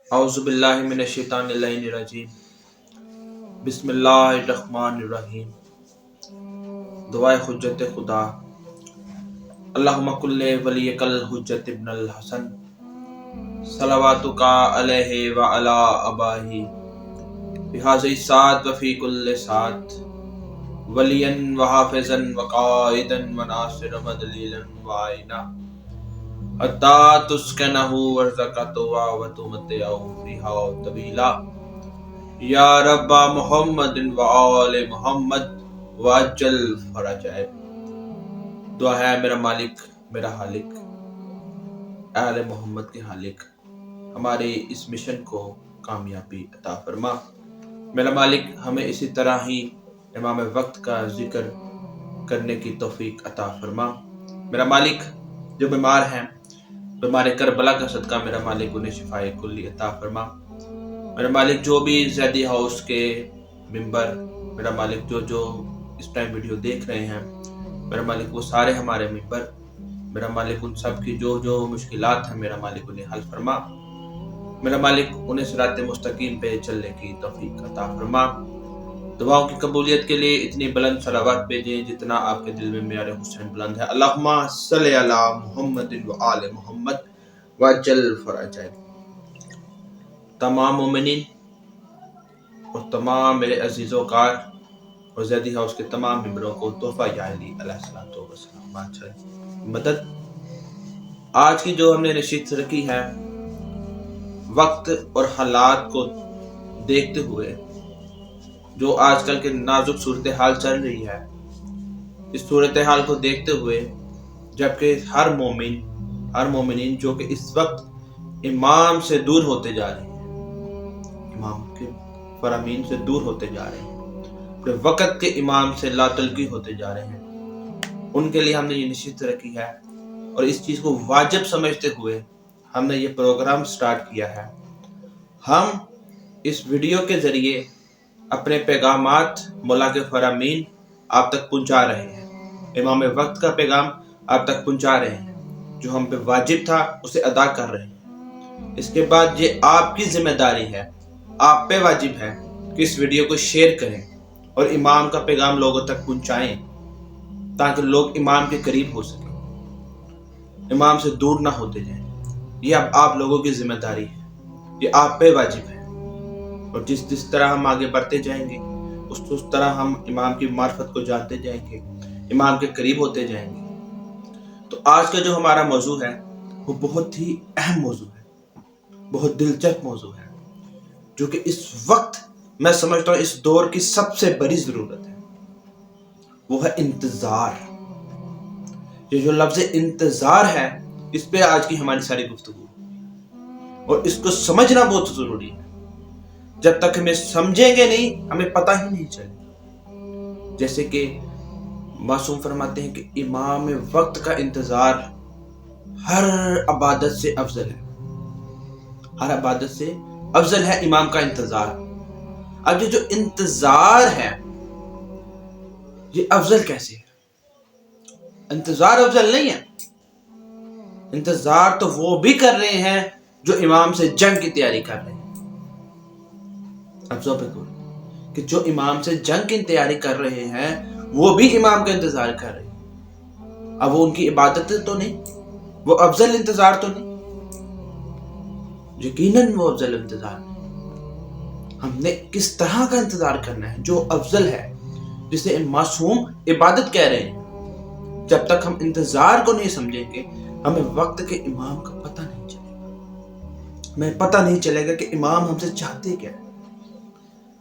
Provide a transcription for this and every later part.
اعوذ باللہ من الشیطان الرجیم بسم اللہ الرحمن الرحیم۔ دعائے حجت خدا۔ اللہم کل ولیک الحجت ابن الحسن صلواتک علیہ وعلی آبائہ بہذہ الساعۃ وفی کل ساعۃ ولیا وحافظا وقائدا وناصرا ودلیلا وعینا حتی تسکنہ ورزقہ وتمتعہ فیہا طویلا یا رب محمد وآل محمد وعجل فرجہ۔ دعا ہے میرا مالک، میرا خالق، اہل محمد کے خالق، ہمارے اس مشن کو کامیابی عطا فرما۔ میرا مالک ہمیں اسی طرح ہی امام وقت کا ذکر کرنے کی توفیق عطا فرما۔ میرا مالک جو بیمار ہیں، بیمار کربلا کا صدقہ میرا مالک انہیں شفائے کلی عطا فرما۔ میرا مالک جو بھی زیدی ہاؤس کے ممبر، میرا مالک جو اس ٹائم ویڈیو دیکھ رہے ہیں، میرا مالک وہ سارے ہمارے ممبر، میرا مالک ان سب کی جو مشکلات ہیں میرا مالک انہیں حل فرما۔ میرا مالک انہیں صراط مستقیم پہ چلنے کی توفیق عطا فرما۔ دعاؤں کی قبولیت کے لیے اتنی بلند صلوات بھیجیں جتنا آپ کے دل میں معیار حسین بلند ہے۔ اللہم صلی علی محمد وآل محمد وعجل فرجہ۔ تمام مومنین اور تمام میرے عزیز و کار اور زیدی ہاؤس کے تمام ممبروں کو تحفہ یا علی علیہ السلام بادشاہ کی مدد۔ آج کی جو ہم نے نشست رکھی ہے، وقت اور حالات کو دیکھتے ہوئے جو آج کل کے نازک صورتحال چل رہی ہے، اس صورتحال کو دیکھتے ہوئے جبکہ ہر مومنین جو کہ اس وقت امام سے دور ہوتے جا رہے ہیں، امام کے فرامین سے دور ہوتے جا رہے ہیں، اپنے وقت کے امام سے لا تلقی ہوتے جا رہے ہیں، ان کے لیے ہم نے یہ نشست رکھی ہے اور اس چیز کو واجب سمجھتے ہوئے ہم نے یہ پروگرام سٹارٹ کیا ہے۔ ہم اس ویڈیو کے ذریعے اپنے پیغامات مولا کے فرامین آپ تک پہنچا رہے ہیں، امام وقت کا پیغام آپ تک پہنچا رہے ہیں، جو ہم پہ واجب تھا اسے ادا کر رہے ہیں۔ اس کے بعد یہ آپ کی ذمہ داری ہے، آپ پہ واجب ہے کہ اس ویڈیو کو شیئر کریں اور امام کا پیغام لوگوں تک پہنچائیں تاکہ لوگ امام کے قریب ہو سکیں، امام سے دور نہ ہوتے جائیں۔ یہ اب آپ لوگوں کی ذمہ داری ہے، یہ آپ پہ واجب ہے، اور جس طرح ہم آگے بڑھتے جائیں گے اس طرح ہم امام کی معرفت کو جانتے جائیں گے، امام کے قریب ہوتے جائیں گے۔ تو آج کا جو ہمارا موضوع ہے وہ بہت ہی اہم موضوع ہے، بہت دلچسپ موضوع ہے، جو کہ اس وقت میں سمجھتا ہوں اس دور کی سب سے بڑی ضرورت ہے، وہ ہے انتظار۔ یہ جو لفظ انتظار ہے، اس پہ آج کی ہماری ساری گفتگو، اور اس کو سمجھنا بہت ضروری ہے۔ جب تک ہمیں سمجھیں گے نہیں، ہمیں پتہ ہی نہیں چلے گا۔ جیسے کہ معصوم فرماتے ہیں کہ امام وقت کا انتظار ہر عبادت سے افضل ہے، ہر عبادت سے افضل ہے امام کا انتظار۔ اب یہ جو انتظار ہے یہ افضل کیسے ہے؟ انتظار افضل نہیں ہے۔ انتظار تو وہ بھی کر رہے ہیں جو امام سے جنگ کی تیاری کر رہے ہیں۔ افضل پہ کہ جو امام سے جنگ کی تیاری کر رہے ہیں وہ بھی امام کا انتظار کر رہے ہیں۔ اب وہ ان کی عبادت تو نہیں، وہ افضل انتظار تو نہیں، یقیناً وہ افضل انتظار نہیں۔ ہم نے کس طرح کا انتظار کرنا ہے جو افضل ہے، جسے معصوم عبادت کہہ رہے ہیں۔ جب تک ہم انتظار کو نہیں سمجھیں گے ہمیں وقت کے امام کا پتہ نہیں چلے گا، ہمیں پتہ نہیں چلے گا کہ امام ہم سے چاہتے کیا ہے۔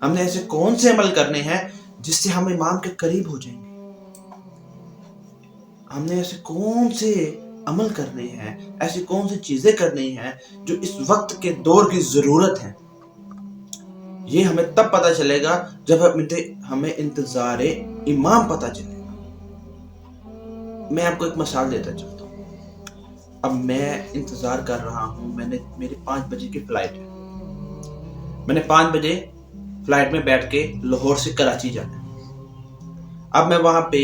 ہم نے ایسے کون سے عمل کرنے ہیں جس سے ہم امام کے قریب ہو جائیں گے، ہم نے ایسے کون سے عمل کرنے ہیں، ایسی کون سی چیزیں کرنی ہیں جو اس وقت کے دور کی ضرورت ہے۔ یہ ہمیں تب پتہ چلے گا جب ہمیں انتظار امام پتہ چلے گا۔ میں آپ کو ایک مثال دیتا چلتا ہوں۔ اب میں انتظار کر رہا ہوں، میری 5 بجے کی فلائٹ ہے، میں نے 5 بجے فلائٹ میں بیٹھ کے لاہور سے کراچی جانا ہے۔ اب میں وہاں پہ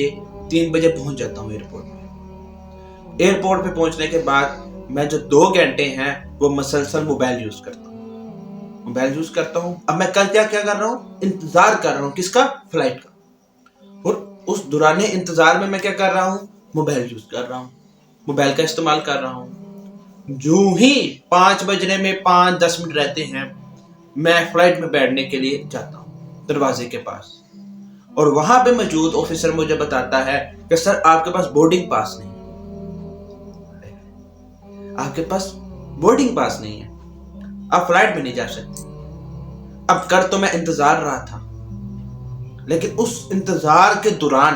3 بجے پہنچ جاتا ہوں ایئرپورٹ پہ۔ ایئرپورٹ پہ پہنچنے کے بعد میں جو 2 گھنٹے ہیں وہ مسلسل موبائل یوز کرتا ہوں، موبائل یوز کرتا ہوں. اب میں کل کیا کر رہا ہوں؟ انتظار کر رہا ہوں. کس کا؟ فلائٹ کا. اور اس دوران انتظار میں کیا کر رہا ہوں؟ موبائل یوز کر رہا ہوں، موبائل کا استعمال کر رہا ہوں. جو ہی 5 بجنے میں 5-10 منٹ رہتے ہیں، میں فلائٹ میں بیٹھنے کے لیے جاتا ہوں دروازے کے پاس، اور وہاں پہ موجود آفیسر مجھے بتاتا ہے کہ سر آپ کے پاس بورڈنگ پاس نہیں ہے. آپ کے پاس بورڈنگ پاس نہیں ہے، آپ فلائٹ میں نہیں جا سکتے. اب کر تو میں انتظار رہا تھا، لیکن اس انتظار کے دوران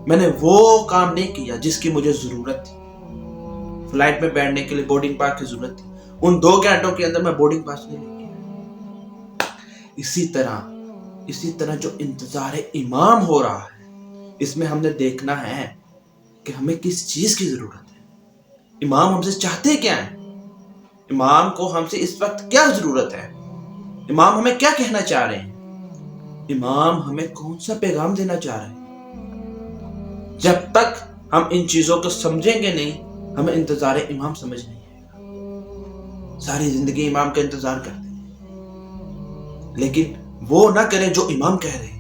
میں نے وہ کام نہیں کیا جس کی مجھے ضرورت تھی. فلائٹ میں بیٹھنے کے لیے بورڈنگ پاس کی ضرورت تھی، ان 2 گھنٹوں کے اندر میں بورڈنگ پاس نہیں لے کیا. اسی طرح جو انتظار امام ہو رہا ہے، اس میں ہم نے دیکھنا ہے کہ ہمیں کس چیز کی ضرورت ہے. امام ہم سے چاہتے کیا ہیں؟ امام کو ہم سے اس وقت کیا ضرورت ہے؟ امام ہمیں کیا کہنا چاہ رہے ہیں؟ امام ہمیں کون سا پیغام دینا چاہ رہے ہیں؟ جب تک ہم ان چیزوں کو سمجھیں گے نہیں، ہمیں انتظار امام سمجھ نہیں آئے گا. ساری زندگی امام کا انتظار کرتے ہیں، لیکن وہ نہ کریں جو امام کہہ رہے ہیں.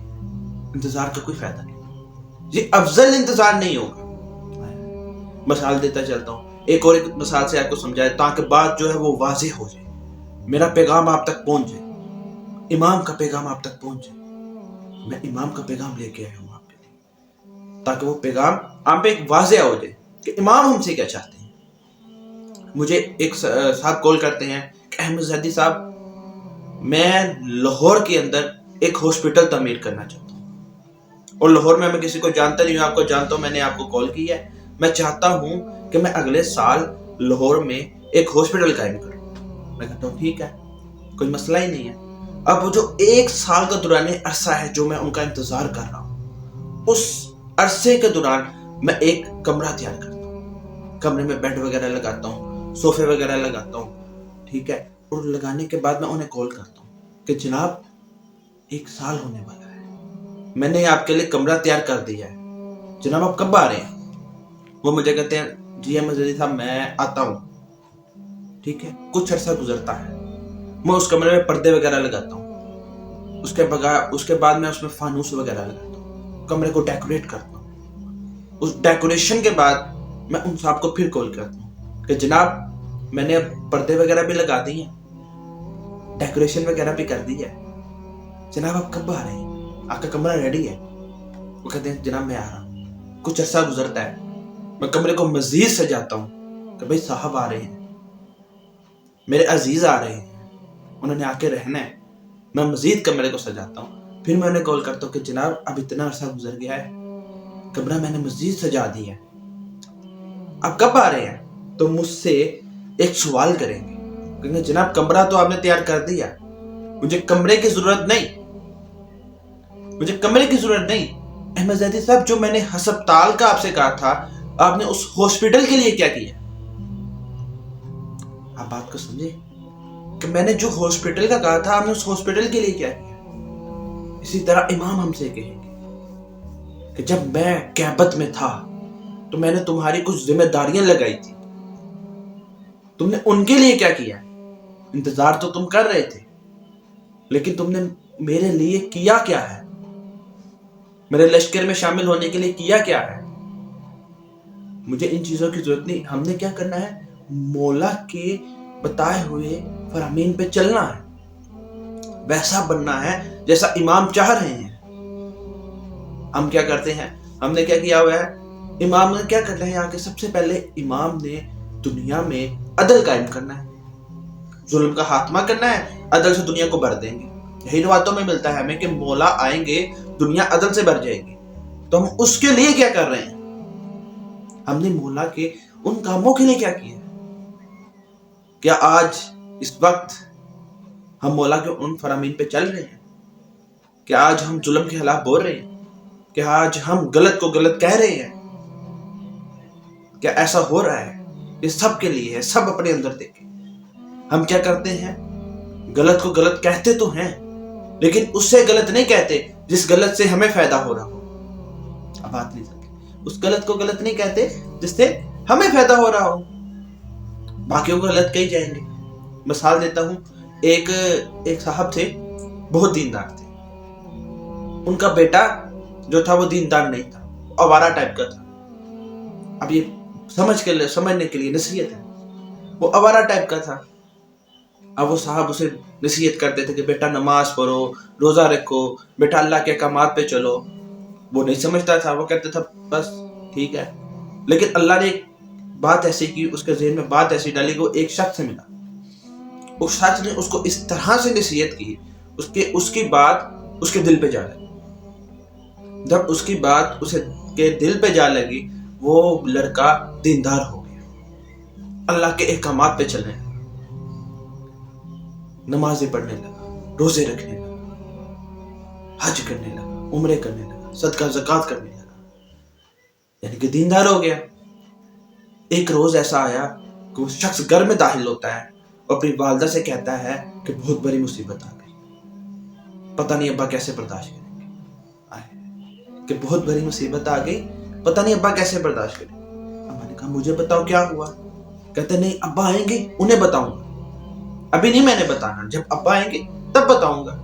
انتظار کا کوئی فائدہ نہیں، یہ افضل انتظار نہیں ہوگا. مثال دیتا چلتا ہوں، ایک مثال سے آپ کو سمجھائے تاکہ بات جو ہے وہ واضح ہو جائے، میرا پیغام آپ تک پہنچ جائے، امام کا پیغام آپ تک پہنچ جائے. میں امام کا پیغام لے کے آیا ہوں آپ کے لیے، تاکہ وہ پیغام آپ پہ ایک واضح ہو جائے کہ امام ہم سے کیا چاہتے ہیں. مجھے ایک صاحب کال کرتے ہیں کہ احمد زیدی صاحب، میں لاہور کے اندر ایک ہاسپٹل تعمیر کرنا چاہتا ہوں، اور لاہور میں کسی کو جانتا نہیں ہوں، آپ کو جانتا ہوں، میں نے آپ کو کال کی ہے. میں چاہتا ہوں کہ میں اگلے سال لاہور میں ایک ہاسپٹل قائم کروں. میں کہتا ہوں ٹھیک ہے، کوئی مسئلہ ہی نہیں ہے. اب وہ جو 1 سال کا دوران عرصہ ہے جو میں ان کا انتظار کر رہا ہوں، اس عرصے کے دوران میں ایک کمرہ تیار کرتا ہوں. کمرے میں بیڈ وغیرہ لگاتا ہوں، صوفے وغیرہ لگاتا ہوں، ٹھیک ہے. اور لگانے کے بعد میں انہیں کال کرتا ہوں کہ جناب 1 سال ہونے والا ہے، میں نے آپ کے لیے کمرہ تیار کر دیا ہے، جناب آپ کب آ رہے ہیں؟ وہ مجھے کہتے ہیں جی احمد زیدی صاحب میں آتا ہوں. ٹھیک ہے، کچھ عرصہ گزرتا ہے، میں اس کمرے میں پردے وغیرہ لگاتا ہوں، اس کے بعد میں اس میں فانوس وغیرہ لگاتا ہوں، کمرے کو ڈیکوریٹ کرتا ہوں. اس ڈیکوریشن کے بعد میں ان صاحب کو پھر کال کرتا ہوں کہ جناب میں نے پردے وغیرہ بھی لگا دی ہیں، ڈیکوریشن وغیرہ بھی کر دی ہے، جناب آپ کب آ رہے ہیں؟ آپ کا کمرہ ریڈی ہے؟ وہ کہتے ہیں جناب میں آ رہا ہوں. کچھ عرصہ گزرتا ہے، میں کمرے کو مزید سجاتا ہوں کہ بھائی صاحب آ رہے ہیں، میرے عزیز آ رہے ہیں، انہوں نے آ کے رہنا ہے. میں مزید کمرے کو سجاتا ہوں، پھر میں انہیں کال کرتا ہوں کہ جناب اب اتنا عرصہ گزر گیا ہے، کمرہ میں نے مزید سجا دی ہے، آپ کب آ رہے ہیں؟ تو مجھ سے ایک سوال کریں گے کہ جناب کمرہ تو آپ نے تیار کر دیا، مجھے کمرے کی ضرورت نہیں، مجھے کمرے کی ضرورت نہیں. احمد زیدی صاحب جو میں نے ہسپتال کا آپ سے کہا تھا، آپ نے اس ہاسپٹل کے لیے کیا کیا؟ آپ بات کو سمجھے کہ میں نے جو ہاسپٹل کا کہا تھا، آپ نے اس ہاسپٹل کے لیے کیا کیا؟ اسی طرح امام ہم سے کہیں گے کہ جب میں قیادت میں تھا تو میں نے تمہاری کچھ ذمہ داریاں لگائی تھی، تم نے ان کے لیے کیا کیا؟ انتظار تو تم کر رہے تھے، لیکن تم نے میرے لیے کیا کیا ہے؟ میرے لشکر میں شامل ہونے کے لیے کیا کیا ہے؟ مجھے ان چیزوں کی ضرورت نہیں. ہم نے کیا کرنا ہے؟ مولا کے بتائے ہوئے فرامین پہ چلنا ہے، ویسا بننا ہے جیسا امام چاہ رہے ہیں. ہم کیا کرتے ہیں؟ ہم نے کیا کیا ہوا ہے؟ امام نے کیا کرنا ہے؟ آگے سب سے پہلے امام نے دنیا میں عدل قائم کرنا ہے، ظلم کا خاتمہ کرنا ہے، عدل سے دنیا کو بھر دیں گے. یہی روایتوں میں ملتا ہے ہمیں کہ مولا آئیں گے، دنیا عدل سے بھر جائے گی. تو ہم اس کے لیے کیا کر رہے ہیں؟ ہم نے مولا کے ان کاموں کے لیے کیا کیا؟ کیا آج اس وقت ہم مولا کے ان فرامین پہ چل رہے ہیں؟ کیا آج ہم ظلم کے خلاف بول رہے ہیں؟ کیا آج ہم غلط کو غلط کہہ رہے ہیں؟ کیا ایسا ہو رہا ہے؟ یہ سب کے لیے ہے، سب اپنے اندر دیکھیں. ہم کیا کرتے ہیں؟ غلط کو غلط کہتے تو ہیں، لیکن اس سے غلط نہیں کہتے جس غلط سے ہمیں فائدہ ہو رہا ہو. اب بات نہیں سکتے، اس غلط کو غلط نہیں کہتے جس سے ہمیں فائدہ ہو رہا ہو، باقیوں کو غلط کہی جائیں گے. مثال دیتا ہوں، ایک صاحب تھے, بہت دیندار تھے. ان کا بیٹا جو تھا وہ دیندار نہیں تھا, آوارہ ٹائپ کا تھا. اب یہ سمجھنے کے لیے نصیحت ہے, وہ آوارہ ٹائپ کا تھا. اب وہ صاحب اسے نصیحت کرتے تھے کہ بیٹا نماز پڑھو, روزہ رکھو, بیٹا اللہ کے احکامات پہ چلو. وہ نہیں سمجھتا تھا, وہ کہتا تھا بس ٹھیک ہے. لیکن اللہ نے ایک بات ایسی کی, اس کے ذہن میں بات ایسی ڈالی کہ وہ ایک شخص سے ملا. اس شخص نے اس کو اس طرح سے نصیحت کی, اس کی بات اس کے دل پہ جا لگی. جب اس کی بات اس کے دل پہ جا لگی, وہ لڑکا دیندار ہو گیا, اللہ کے احکامات پہ چلنے لگا, نمازیں پڑھنے لگا, روزے رکھنے لگا, حج کرنے لگا, عمرے کرنے لگا, صدقہ زکوٰۃ کرنے لگا, یعنی کہ دیندار ہو گیا. ایک روز ایسا آیا کہ وہ شخص گھر میں داخل ہوتا ہے اور اپنی والدہ سے کہتا ہے کہ بہت بڑی مصیبت آ گئی, پتہ نہیں ابا کیسے برداشت کریں گے. کہ بہت بڑی مصیبت آ گئی, پتہ نہیں ابا کیسے برداشت کریں گے. ابا نے کہا مجھے بتاؤ کیا ہوا. کہتے نہیں ابا آئیں گے انہیں بتاؤں گا, ابھی نہیں میں نے بتانا, جب ابا آئیں گے تب بتاؤں گا.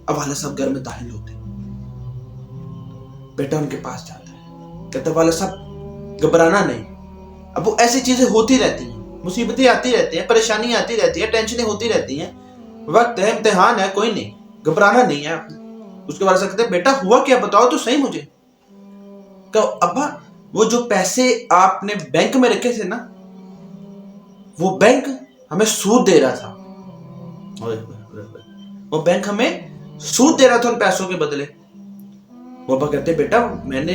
اب والد صاحب گھر میں داخل ہوتے, بیٹا ان کے پاس جاتا ہے, کہتا والد صاحب گھبرانا نہیں. اب وہ ایسی چیزیں ہوتی رہتی ہیں, مصیبتیں آتی رہتی ہیں, پریشانی آتی رہتی ہے, ٹینشنیں ہوتی رہتی ہیں, وقت ہے, امتحان ہے, کوئی نہیں, گھبرانا نہیں ہے. اس کے بعد سے کہتے بیٹا ہوا کیا, بتاؤ تو صحیح مجھے. کہ ابا وہ جو پیسے آپ نے بینک میں رکھے تھے نا, وہ بینک ہمیں سود دے رہا تھا. وہ بینک ہمیں سود دے رہا تھا ان پیسوں کے بدلے. وہ ابا کہتے بیٹا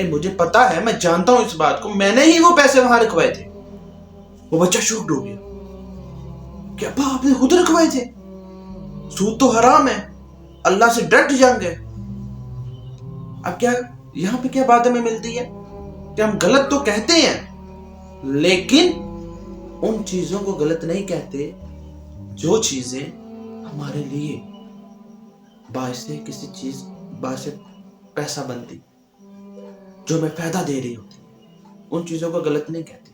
مجھے پتا ہے, میں جانتا ہوں اس بات کو, میں نے ہی وہ پیسے وہاں رکھوائے تھے. وہ بچہ شوکڈ ہو گیا کہ ابا آپ نے خود رکھوائے تھے, سود تو حرام ہے, اللہ سے ڈائریکٹ جنگ ہے. اب کیا یہاں پہ کیا بات ہمیں ملتی ہے کہ ہم غلط تو کہتے ہیں لیکن ان چیزوں کو غلط نہیں کہتے جو چیزیں ہمارے لیے باعث کسی چیز باعث پیسہ بنتی, جو ہمیں فائدہ دے رہی ہوتی, ان چیزوں کو غلط نہیں کہتے.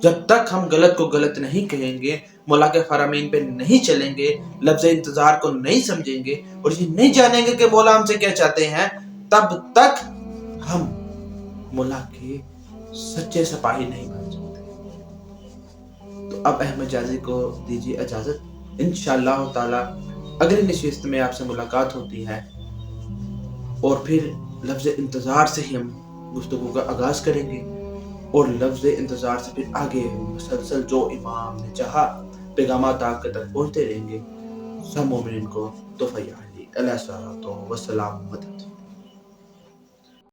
جب تک ہم غلط کو غلط نہیں کہیں گے, مولا کے فرامین پہ نہیں چلیں گے, لفظ انتظار کو نہیں سمجھیں گے اور یہ نہیں جانیں گے کہ مولا ہم سے کیا چاہتے ہیں, تب تک ہم مولا کے سچے سپاہی نہیں بن سکتے. تو اب احمد جازی کو دیجیے اجازت, انشاءاللہ تعالی اگلی نشست میں آپ سے ملاقات ہوتی ہے اور پھر لفظ انتظار سے ہی ہم گفتگو کا آغاز کریں گے, اور لفظ انتظار سے پھر آگے مسلسل جو امام نے چاہا پیغامات آپ تک پہنچتے رہیں گے. سب مومنین کو توفیق علی علیہ الصلوۃ والسلام.